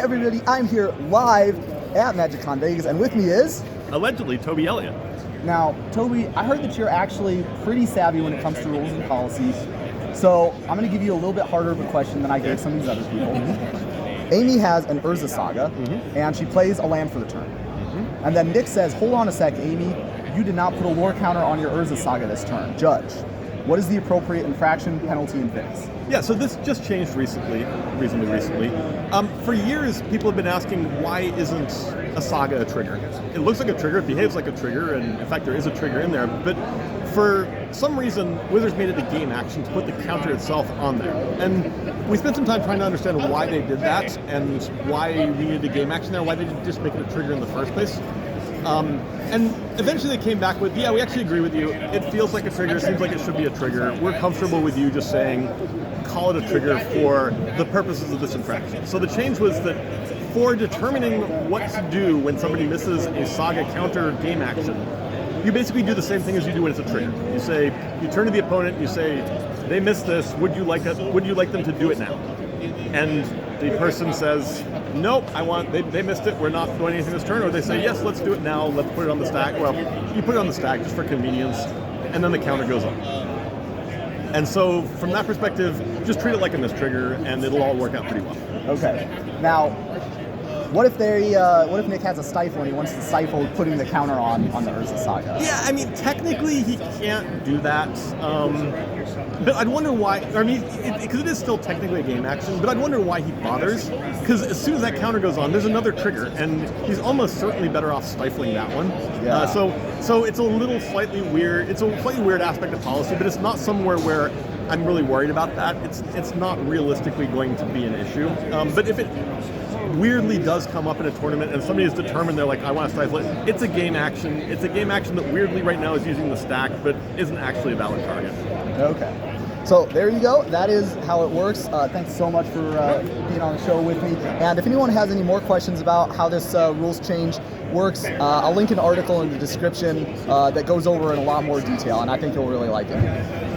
everybody, I'm here live at MagicCon Vegas, and with me is... Allegedly, Toby Elliott. Now, Toby, I heard that you're actually pretty savvy when it comes to rules and policies, so I'm going to give you a little bit harder of a question than I gave some of these other people. Amy has an Urza Saga, and she plays a land for the turn. And then Nick says, hold on a sec, Amy, you did not put a lore counter on your Urza Saga this turn. Judge, what is the appropriate infraction, penalty, and fix? Yeah, so this just changed reasonably recently. For years, people have been asking, why isn't a Saga a trigger? It looks like a trigger, it behaves like a trigger, and in fact there is a trigger in there, but for some reason, Wizards made it a game action to put the counter itself on there. And we spent some time trying to understand why they did that, and why we needed a game action there, why they didn't just make it a trigger in the first place. And eventually they came back with, yeah, we actually agree with you. It feels like a trigger, it seems like it should be a trigger. We're comfortable with you just saying, call it a trigger for the purposes of this infraction. So the change was that for determining what to do when somebody misses a Saga counter game action, you basically do the same thing as you do when it's a trigger. You say, you turn to the opponent, you say, they missed this, would you like them to do it now? And the person says, nope, they missed it, we're not doing anything this turn, or they say, yes, let's do it now, let's put it on the stack. Well, you put it on the stack just for convenience, and then the counter goes on. And so, from that perspective, just treat it like a missed trigger, and it'll all work out pretty well. Okay. Now, what if Nick has a stifle and he wants to stifle putting the counter on the Urza Saga? Yeah, I mean, technically he can't do that. But I'd wonder why, because it is still technically a game action, but I'd wonder why he bothers. Because as soon as that counter goes on, there's another trigger, and he's almost certainly better off stifling that one. Yeah. So it's a slightly weird aspect of policy, but it's not somewhere where I'm really worried about that. It's not realistically going to be an issue. But if it weirdly does come up in a tournament and somebody is determined, they're like, I want to stifle it, it's a game action. It's a game action that weirdly right now is using the stack, but isn't actually a valid target. Okay. So there you go. That is how it works. Thanks so much for being on the show with me. And if anyone has any more questions about how this rules change works, I'll link an article in the description that goes over in a lot more detail, and I think you'll really like it.